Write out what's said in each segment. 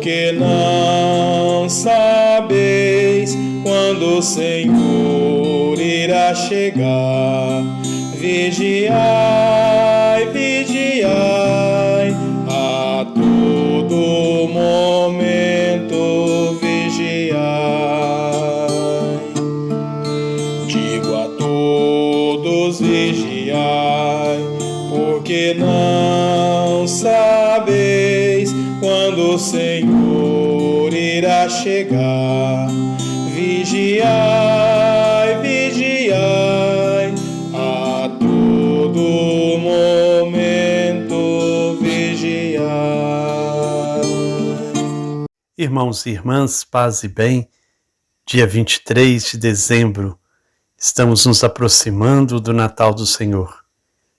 porque não sabeis quando o Senhor irá chegar. Vigiai, vigiai, a todo momento vigiai. Digo a todos vigiai, porque não sabeis quando o Senhor irá chegar. Vigiai, vigiai, a todo momento vigiai. Irmãos e irmãs, paz e bem, dia 23 de dezembro, estamos nos aproximando do Natal do Senhor.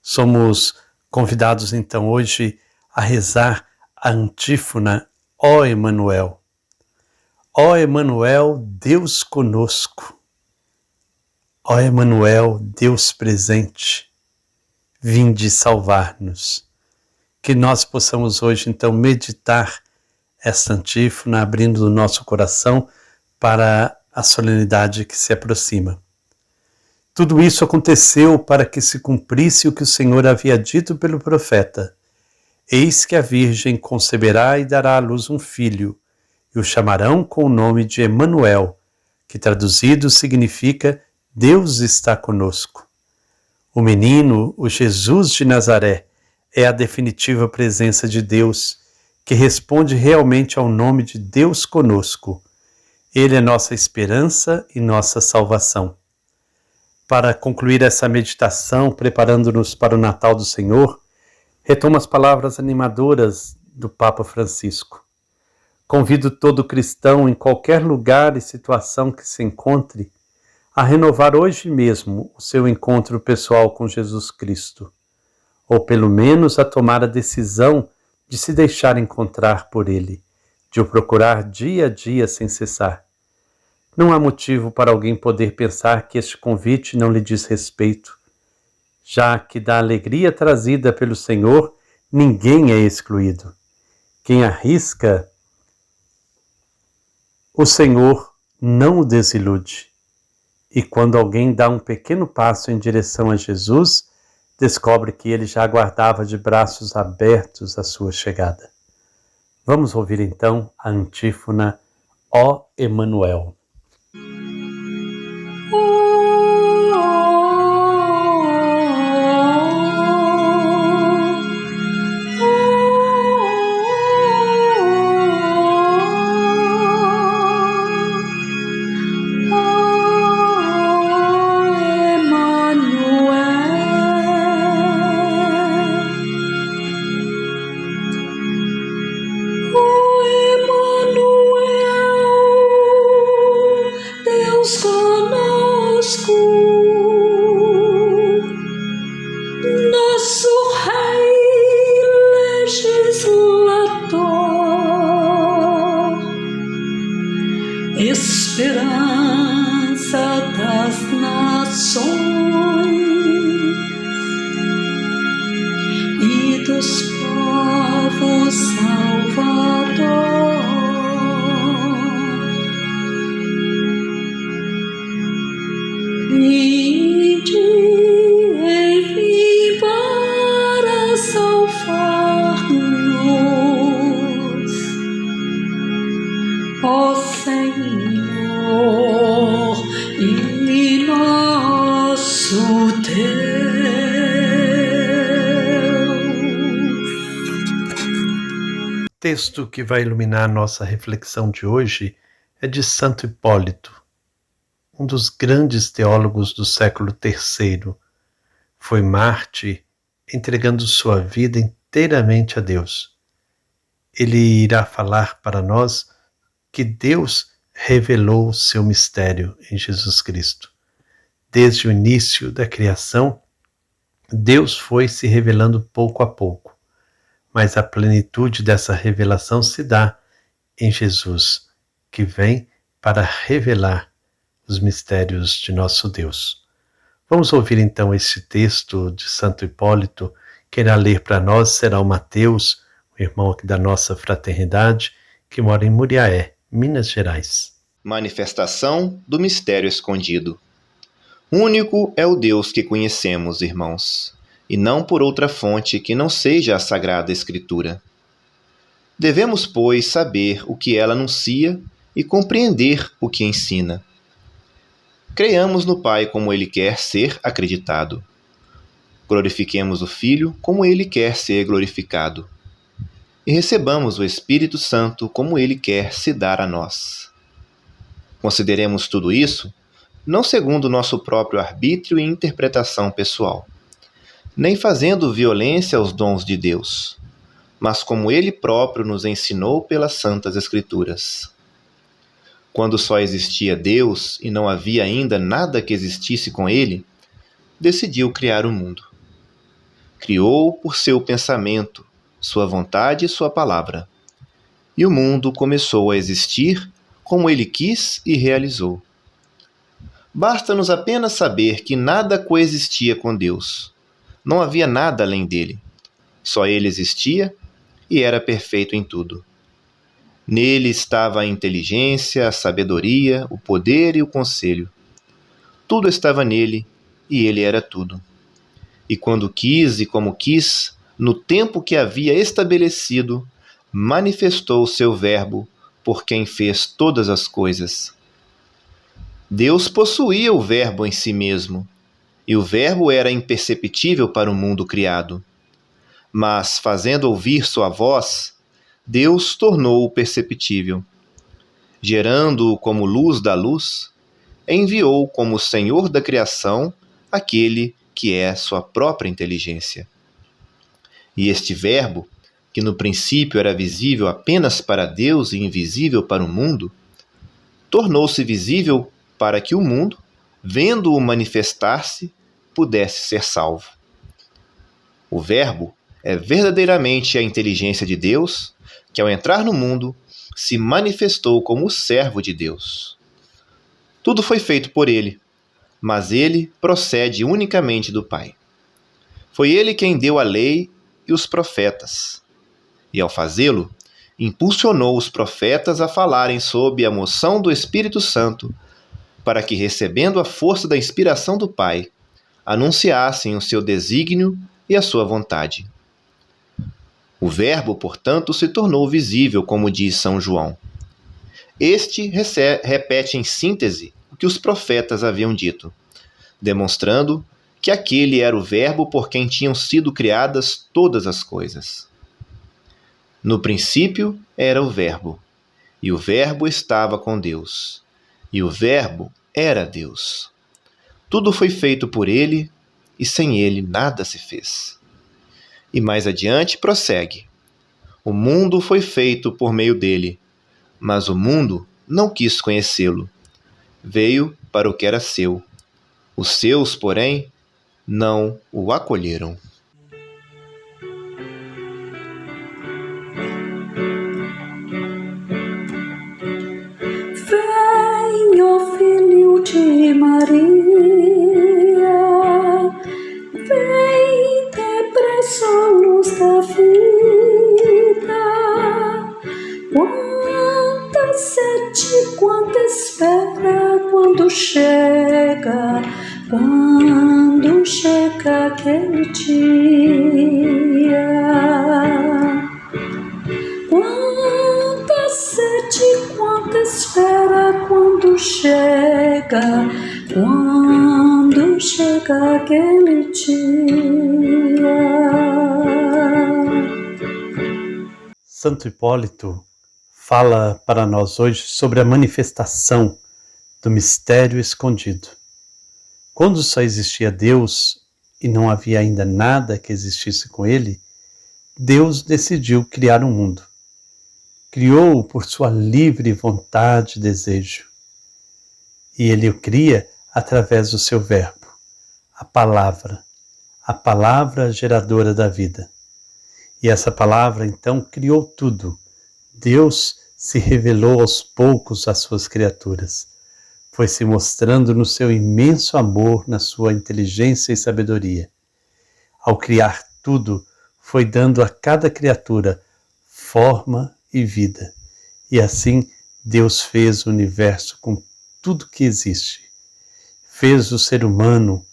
Somos convidados então hoje a rezar a antífona Ó Emanuel. Ó Emanuel, Deus conosco. Ó Emanuel, Deus presente, vinde salvar-nos. Que nós possamos hoje então meditar esta antífona, abrindo o nosso coração para a solenidade que se aproxima. Tudo isso aconteceu para que se cumprisse o que o Senhor havia dito pelo profeta. Eis que a Virgem conceberá e dará à luz um filho, e o chamarão com o nome de Emanuel, que traduzido significa Deus está conosco. O menino, o Jesus de Nazaré, é a definitiva presença de Deus, que responde realmente ao nome de Deus conosco. Ele é nossa esperança e nossa salvação. Para concluir essa meditação, preparando-nos para o Natal do Senhor, retomo as palavras animadoras do Papa Francisco. Convido todo cristão, em qualquer lugar e situação que se encontre, a renovar hoje mesmo o seu encontro pessoal com Jesus Cristo, ou pelo menos a tomar a decisão de se deixar encontrar por Ele, de o procurar dia a dia sem cessar. Não há motivo para alguém poder pensar que este convite não lhe diz respeito, já que da alegria trazida pelo Senhor ninguém é excluído. Quem arrisca, o Senhor não o desilude. E quando alguém dá um pequeno passo em direção a Jesus, descobre que ele já aguardava de braços abertos a sua chegada. Vamos ouvir então a antífona Ó Emanuel. Esperança das nações e dos povos Salvador. Vinde, envie para salvar-nos, ó Senhor e nosso Deus. O texto que vai iluminar a nossa reflexão de hoje é de Santo Hipólito, um dos grandes teólogos do século III. Foi mártir, entregando sua vida inteiramente a Deus. Ele irá falar para nós que Deus revelou o seu mistério em Jesus Cristo. Desde o início da criação, Deus foi se revelando pouco a pouco, mas a plenitude dessa revelação se dá em Jesus, que vem para revelar os mistérios de nosso Deus. Vamos ouvir então este texto de Santo Hipólito, que irá ler para nós será o Mateus, o irmão aqui da nossa fraternidade, que mora em Muriaé, Minas Gerais. Manifestação do mistério escondido. Único é o Deus que conhecemos, irmãos, e não por outra fonte que não seja a Sagrada Escritura. Devemos, pois, saber o que ela anuncia e compreender o que ensina. Creiamos no Pai como Ele quer ser acreditado. Glorifiquemos o Filho como Ele quer ser glorificado. E recebamos o Espírito Santo como Ele quer se dar a nós. Consideremos tudo isso não segundo nosso próprio arbítrio e interpretação pessoal, nem fazendo violência aos dons de Deus, mas como Ele próprio nos ensinou pelas Santas Escrituras. Quando só existia Deus e não havia ainda nada que existisse com Ele, decidiu criar o mundo. Criou por seu pensamento, sua vontade e sua palavra. E o mundo começou a existir como Ele quis e realizou. Basta-nos apenas saber que nada coexistia com Deus. Não havia nada além dele. Só Ele existia e era perfeito em tudo. Nele estava a inteligência, a sabedoria, o poder e o conselho. Tudo estava nele e ele era tudo. E quando quis e como quis, no tempo que havia estabelecido, manifestou o seu Verbo por quem fez todas as coisas. Deus possuía o Verbo em si mesmo, e o Verbo era imperceptível para o mundo criado. Mas, fazendo ouvir sua voz, Deus tornou-o perceptível. Gerando-o como luz da luz, enviou como Senhor da criação aquele que é sua própria inteligência. E este Verbo, que no princípio era visível apenas para Deus e invisível para o mundo, tornou-se visível para que o mundo, vendo-o manifestar-se, pudesse ser salvo. O Verbo é verdadeiramente a inteligência de Deus, que ao entrar no mundo, se manifestou como o servo de Deus. Tudo foi feito por ele, mas ele procede unicamente do Pai. Foi ele quem deu a lei e os profetas, e ao fazê-lo, impulsionou os profetas a falarem sob a moção do Espírito Santo, para que, recebendo a força da inspiração do Pai, anunciassem o seu desígnio e a sua vontade. O Verbo, portanto, se tornou visível, como diz São João. Este repete em síntese o que os profetas haviam dito, demonstrando que aquele era o Verbo por quem tinham sido criadas todas as coisas. No princípio era o Verbo, e o Verbo estava com Deus, e o Verbo era Deus. Tudo foi feito por ele, e sem ele nada se fez. E mais adiante prossegue. O mundo foi feito por meio dele, mas o mundo não quis conhecê-lo. Veio para o que era seu. Os seus, porém, não o acolheram. Vem, ó Filho de Maria, vem depressa, luz da vida. Quanta sede, quanta espera, quando chega aquele dia. Quanta sede, quanta espera, quando chega aquele dia. Santo Hipólito fala para nós hoje sobre a manifestação do mistério escondido. Quando só existia Deus e não havia ainda nada que existisse com ele, Deus decidiu criar um mundo. Criou-o por sua livre vontade e desejo. E ele o cria através do seu Verbo, a palavra geradora da vida. E essa palavra, então, criou tudo. Deus se revelou aos poucos às suas criaturas. Foi se mostrando no seu imenso amor, na sua inteligência e sabedoria. Ao criar tudo, foi dando a cada criatura forma e vida. E assim Deus fez o universo com tudo que existe. Fez o ser humano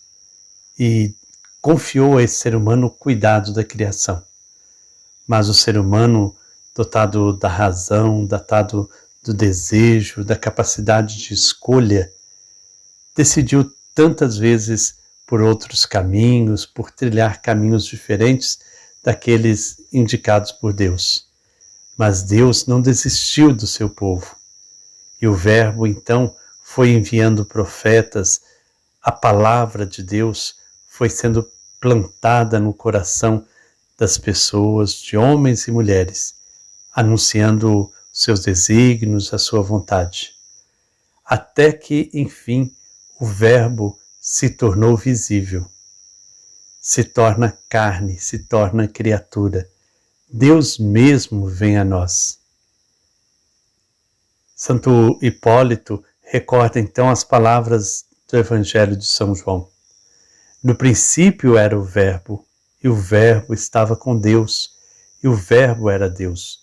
e confiou a esse ser humano o cuidado da criação. Mas o ser humano, dotado da razão, dotado do desejo, da capacidade de escolha, decidiu tantas vezes por outros caminhos, por trilhar caminhos diferentes daqueles indicados por Deus. Mas Deus não desistiu do seu povo. E o Verbo, então, foi enviando profetas, a palavra de Deus foi sendo plantada no coração das pessoas, de homens e mulheres, anunciando seus desígnios, a sua vontade. Até que, enfim, o Verbo se tornou visível, se torna carne, se torna criatura. Deus mesmo vem a nós. Santo Hipólito recorda então as palavras do Evangelho de São João. No princípio era o Verbo, e o Verbo estava com Deus, e o Verbo era Deus.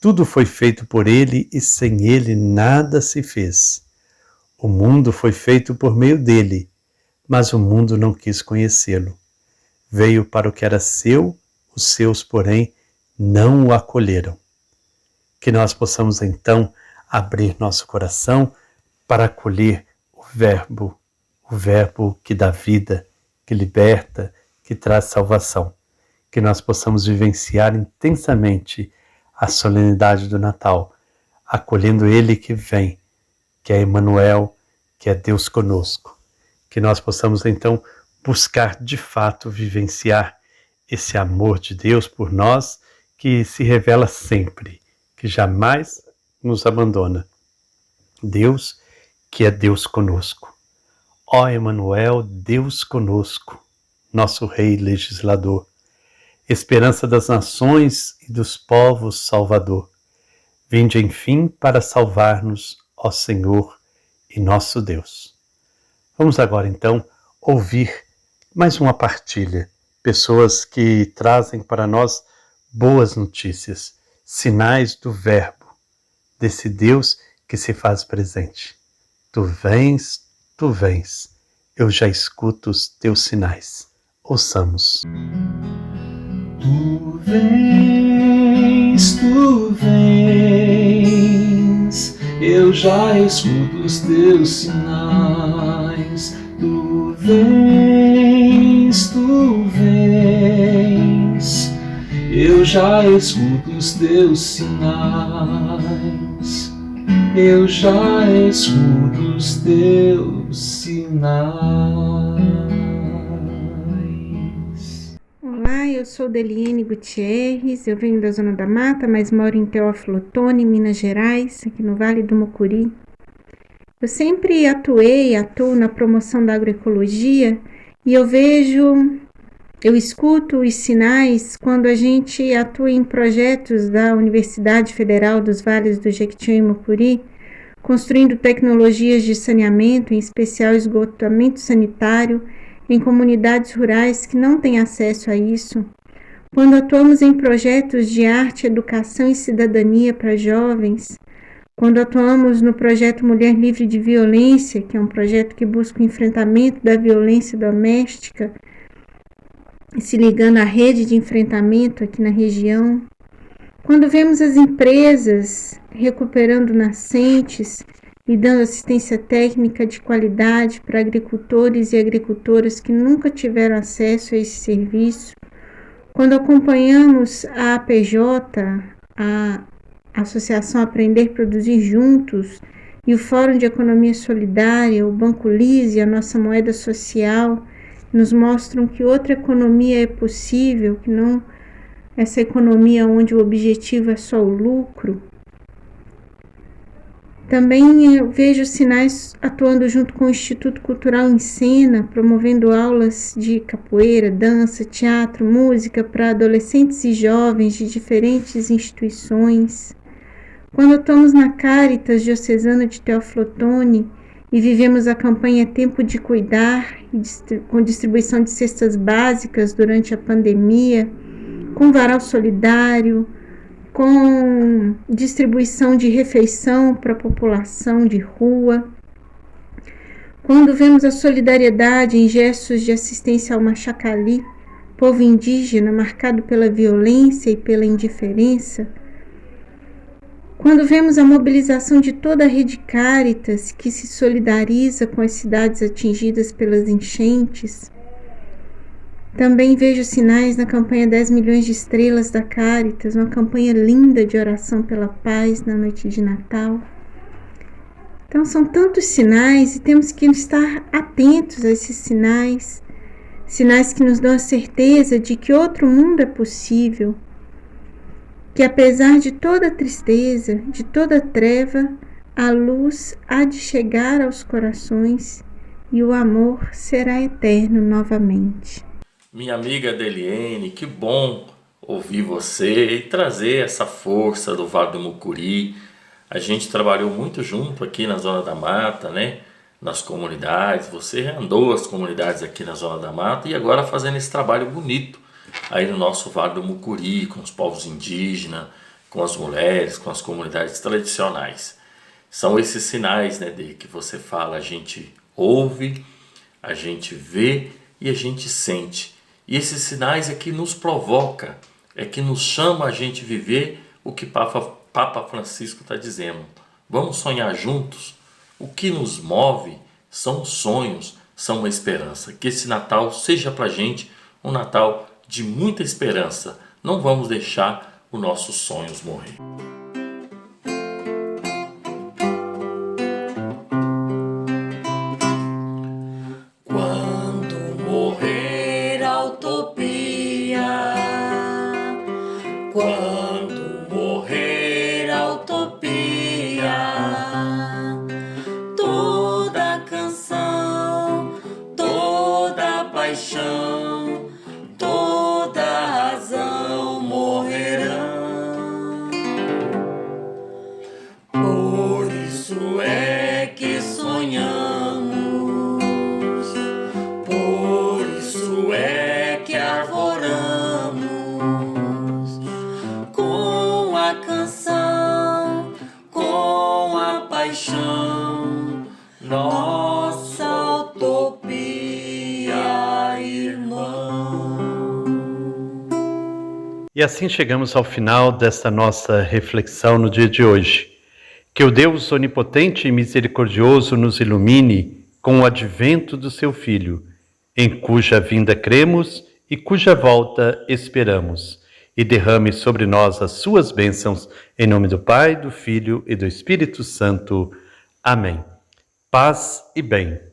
Tudo foi feito por ele, e sem ele nada se fez. O mundo foi feito por meio dele, mas o mundo não quis conhecê-lo. Veio para o que era seu, os seus, porém, não o acolheram. Que nós possamos então abrir nosso coração para acolher o Verbo que dá vida, que liberta, que traz salvação. Que nós possamos vivenciar intensamente a solenidade do Natal, acolhendo Ele que vem, que é Emmanuel, que é Deus conosco. Que nós possamos então buscar de fato vivenciar esse amor de Deus por nós, que se revela sempre, que jamais nos abandona. Deus, que é Deus conosco. Ó Emmanuel, Deus conosco, nosso Rei legislador, esperança das nações e dos povos, Salvador. Vinde, enfim, para salvar-nos, ó Senhor e nosso Deus. Vamos agora, então, ouvir mais uma partilha. Pessoas que trazem para nós boas notícias, sinais do Verbo, desse Deus que se faz presente. Tu vens, eu já escuto os teus sinais. Ouçamos. Tu vens, eu já escuto os teus sinais. Tu vens, eu já escuto os teus sinais. Eu já escuto os teus sinais. Olá, eu sou Deliene Gutierrez, eu venho da Zona da Mata, mas moro em Teófilo Otoni, Minas Gerais, aqui no Vale do Mucuri. Eu sempre atuo na promoção da agroecologia e eu escuto os sinais quando a gente atua em projetos da Universidade Federal dos Vales do Jequitinhonha e Mucuri, construindo tecnologias de saneamento, em especial esgotamento sanitário, em comunidades rurais que não têm acesso a isso. Quando atuamos em projetos de arte, educação e cidadania para jovens, quando atuamos no projeto Mulher Livre de Violência, que é um projeto que busca o enfrentamento da violência doméstica, se ligando à rede de enfrentamento aqui na região. Quando vemos as empresas recuperando nascentes e dando assistência técnica de qualidade para agricultores e agricultoras que nunca tiveram acesso a esse serviço, quando acompanhamos a APJ, a Associação Aprender e Produzir Juntos, e o Fórum de Economia Solidária, o Banco Lise, a nossa moeda social, nos mostram que outra economia é possível, que não essa economia onde o objetivo é só o lucro. Também eu vejo sinais atuando junto com o Instituto Cultural em Cena, promovendo aulas de capoeira, dança, teatro, música para adolescentes e jovens de diferentes instituições. Quando atuamos na Caritas Diocesana de Teófilo Otoni e vivemos a campanha Tempo de Cuidar, com distribuição de cestas básicas durante a pandemia, com varal solidário, com distribuição de refeição para a população de rua. Quando vemos a solidariedade em gestos de assistência ao Machacali, povo indígena marcado pela violência e pela indiferença. Quando vemos a mobilização de toda a rede Caritas, que se solidariza com as cidades atingidas pelas enchentes. Também vejo sinais na campanha 10 milhões de estrelas da Caritas, uma campanha linda de oração pela paz na noite de Natal. Então são tantos sinais e temos que estar atentos a esses sinais, sinais que nos dão a certeza de que outro mundo é possível, que apesar de toda tristeza, de toda treva, a luz há de chegar aos corações e o amor será eterno novamente. Minha amiga Deliene, que bom ouvir você e trazer essa força do Vale do Mucuri. A gente trabalhou muito junto aqui na Zona da Mata, né? Nas comunidades. Você andou as comunidades aqui na Zona da Mata e agora fazendo esse trabalho bonito aí no nosso Vale do Mucuri, com os povos indígenas, com as mulheres, com as comunidades tradicionais. São esses sinais, né, de que você fala, a gente ouve, a gente vê e a gente sente. E esses sinais é que nos provoca, é que nos chama a gente viver o que Papa Francisco está dizendo. Vamos sonhar juntos? O que nos move são sonhos, são uma esperança. Que esse Natal seja para a gente um Natal de muita esperança. Não vamos deixar os nossos sonhos morrer. Quando morrer a utopia, quando morrer a utopia, toda canção, toda paixão, toda razão morrerão. Por isso é que sonhamos, por isso é que arvoramos com a canção, com a paixão, nossa utopia, irmão. E assim chegamos ao final desta nossa reflexão no dia de hoje. Que o Deus onipotente e misericordioso nos ilumine com o advento do seu Filho, em cuja vinda cremos e cuja volta esperamos, e derrame sobre nós as suas bênçãos, em nome do Pai, do Filho e do Espírito Santo. Amém. Paz e bem.